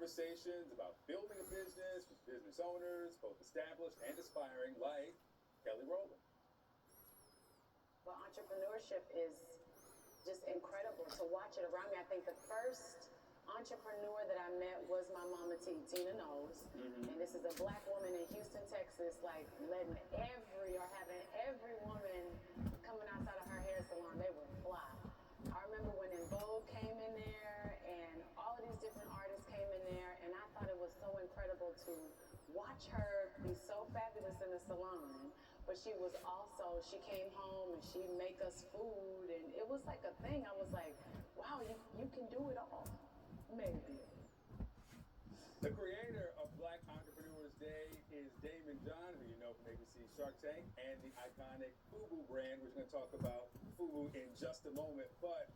Conversations about building a business with business owners, both established and aspiring, like Kelly Rowland. Well, entrepreneurship is just incredible to watch it around me. I think the first entrepreneur that I met was my mama T, Tina Knows. And this is a black woman in Houston, Texas, like having every woman coming outside of her hair salon, they were fly. I remember when En Vogue came in there and all of these different artists came in there, and I thought it was so incredible to watch her be so fabulous in the salon. But she came home and she'd make us food, and it was like a thing. I was like, wow, you can do it all. Maybe. The creator of Black Entrepreneurs Day is Daymond, who you know from ABC's Shark Tank, and the iconic FUBU brand. We're going to talk about FUBU in just a moment, but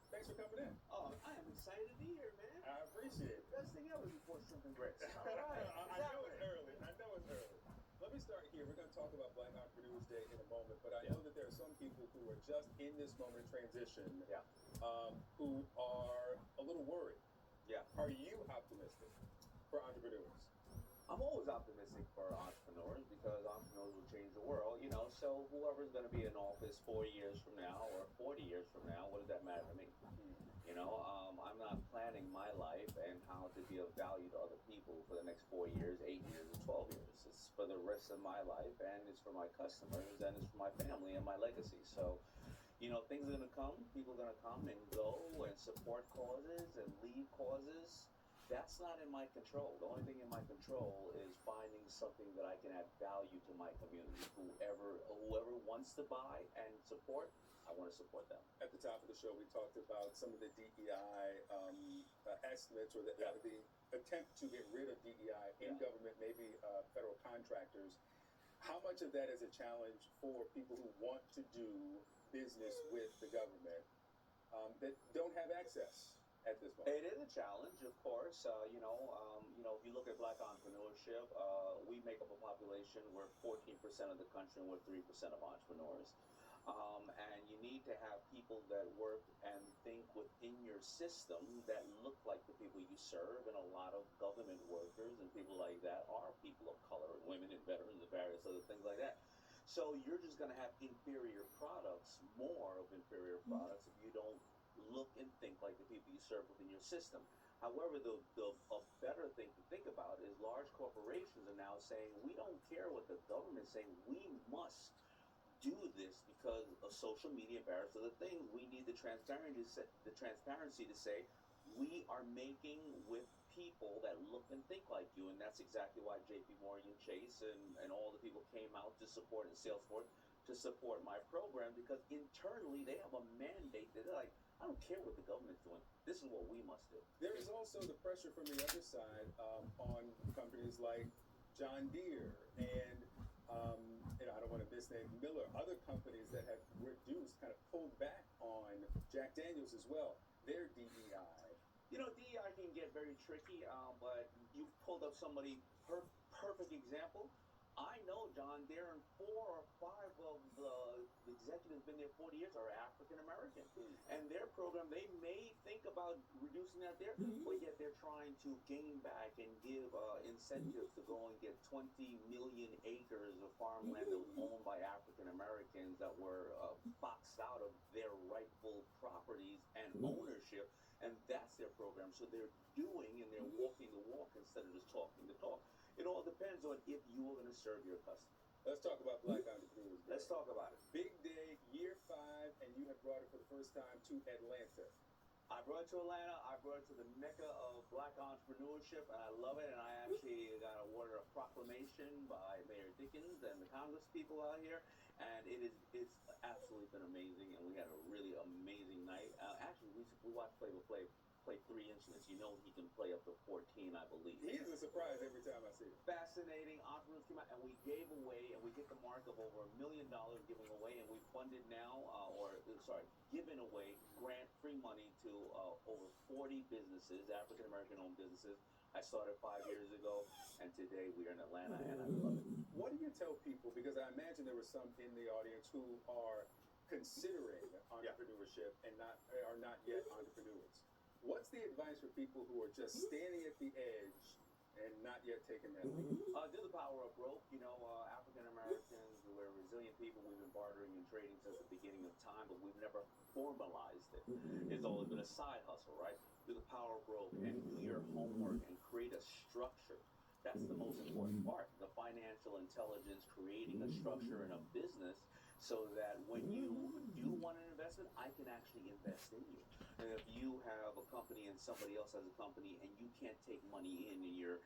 thanks for coming in. Oh, I am excited to be here, man. I appreciate it. Best thing ever before shrimp and grits. All right. I know it's early. Let me start here. We're going to talk about Black Entrepreneurs Day in a moment, but I know that there are some people who are just in this moment of transition who are a little worried. Yeah. Are you optimistic for entrepreneurs? I'm always optimistic for entrepreneurs because entrepreneurs will change the world, you know. So whoever's going to be in office 4 years from now or 40 years from now, what does that matter to me? You know, I'm not planning my life and how to be of value to other people for the next 4 years, 8 years, and 12 years. It's for the rest of my life, and it's for my customers, and it's for my family and my legacy. So, you know, things are going to come. People are going to come and go and support causes and leave causes. That's not in my control. The only thing in my control is finding something that I can add value to my community. Whoever wants to buy and support, I want to support them. At the top of the show, we talked about some of the DEI estimates, or the attempt to get rid of DEI in government, maybe federal contractors. How much of that is a challenge for people who want to do business with the government that don't have access at this moment? It is a challenge, of course. If you look at Black entrepreneurship, we make up a population. We're 14% of the country, and we're 3% of entrepreneurs. And you need to have people that work and think within your system that look like the people you serve. And a lot of government workers and people like that are people of color, and women and veterans and various other things like that. So you're just going to have inferior products, more of inferior products, if you don't look and think like the people you serve within your system. However, a better thing to think about is large corporations are now saying, we don't care what the government is saying, we must do this because of social media, various other things. We need the transparency to say, we are making with people that look and think like you. And that's exactly why JP Morgan Chase and all the people came out to support, and Salesforce to support my program, because internally they have a mandate that they're like, I don't care what the government's doing. This is what we must do. There is also the pressure from the other side on companies like John Deere and, I don't want to misname Miller, other companies that have reduced, kind of pulled back on Jack Daniels as well, their DEI. You know, DEI can get very tricky, but you've pulled up somebody, perfect example. I know John Deere, and 4 or 5 of the executives been there 40 years are African American. And their program, they may think about reducing that there, but yet they're trying to gain back and give incentives to go and get 20 million acres of farmland that was owned by African Americans that were boxed out of their rightful properties and ownership. And that's their program. So they're doing and they're walking the walk instead of just talking the talk. It all depends on if you are going to serve your customer. Let's talk about Black Entrepreneurs Day. Let's talk about it. Big day, year 5, and you have brought it for the first time to Atlanta. I brought it to Atlanta. I brought it to the mecca of Black entrepreneurship, and I love it. And I actually got awarded a proclamation by Mayor Dickens and the Congress people out here. And it's absolutely been amazing, and we had a really amazing night. Actually, we watched Flavor Flav play 3 instruments. You know he can play up to 14, I believe. He's a surprise every time I see him. Fascinating. Entrepreneurs came out, and we gave away, and we hit the mark of over $1 million giving away, and we funded now, giving away grant-free money to over 40 businesses, African-American-owned businesses. I started 5 years ago, and today we are in Atlanta, and I love it. What do you tell people, because I imagine there were some in the audience who are considering entrepreneurship and are not yet entrepreneurs. What's the advice for people who are just standing at the edge and not yet taking that leap? Do the power of broke. You know, African Americans, we're resilient people. We've been bartering and trading since the beginning of time, but we've never formalized it. It's always been a side hustle, right? Do the power of broke and do your homework and create a structure. That's the most important part. The financial intelligence, creating a structure in a business so that when you do want an investment, I can actually invest in you. And if you have a company and somebody else has a company and you can't take money in and your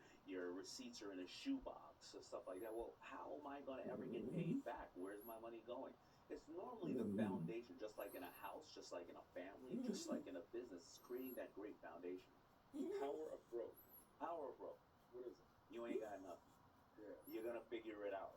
receipts are in a shoebox or stuff like that, well, how am I going to ever get paid back? Where's my money going? It's normally the foundation, just like in a house, just like in a family, just like in a business, it's creating that great foundation. Power of broke. Power of broke. What is it? You ain't got nothing. Yeah. You're going to figure it out.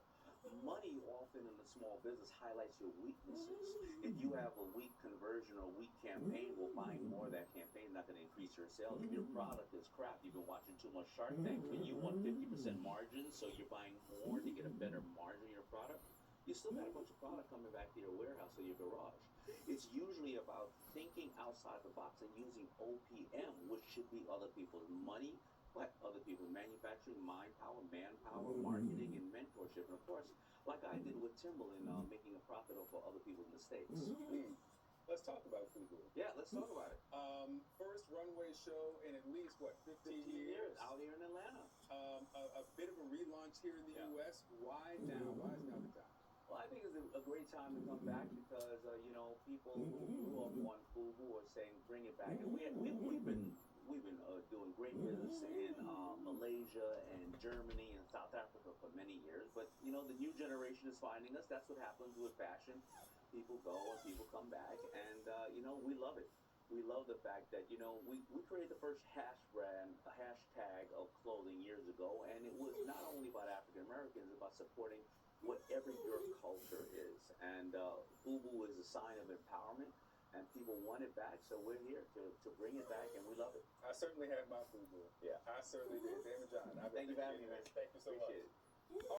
Money often in a small business highlights your weaknesses. If you have a weak conversion or weak campaign, well, buying more of that campaign is not going to increase your sales. If your product is crap, you've been watching too much Shark Tank, and you want 50% margin, so you're buying more to get a better margin in your product, you still got a bunch of product coming back to your warehouse or your garage. It's usually about thinking outside the box and using OPM, which should be other people's money, but other people, manufacturing, mind power, manpower, marketing, and mentorship. And of course, like I did with Timberland, making a profit off of other people in the States. Let's talk about Fubu. Yeah, let's talk about it. First runway show in at least, what, 15 years? Out here in Atlanta. A bit of a relaunch here in the U.S. Why now? Why is now the time? Well, I think it's a great time to come back because, you know, people who grew up on Fubu are saying bring it back. And we've been doing great business in Malaysia and Germany and South Africa for many years. But, you know, the new generation is finding us. That's what happens with fashion. People go and people come back. And, you know, we love it. We love the fact that, you know, we created the first hashtag of clothing years ago. And it was not only about African Americans, it's about supporting whatever your culture is. And Fubu is a sign of empowerment. And people want it back, so we're here to bring it back, and we love it. I certainly had my Fubu. Yeah. I certainly did. Daymond John, Thank you for having me, man. Thank you so Appreciate much. it.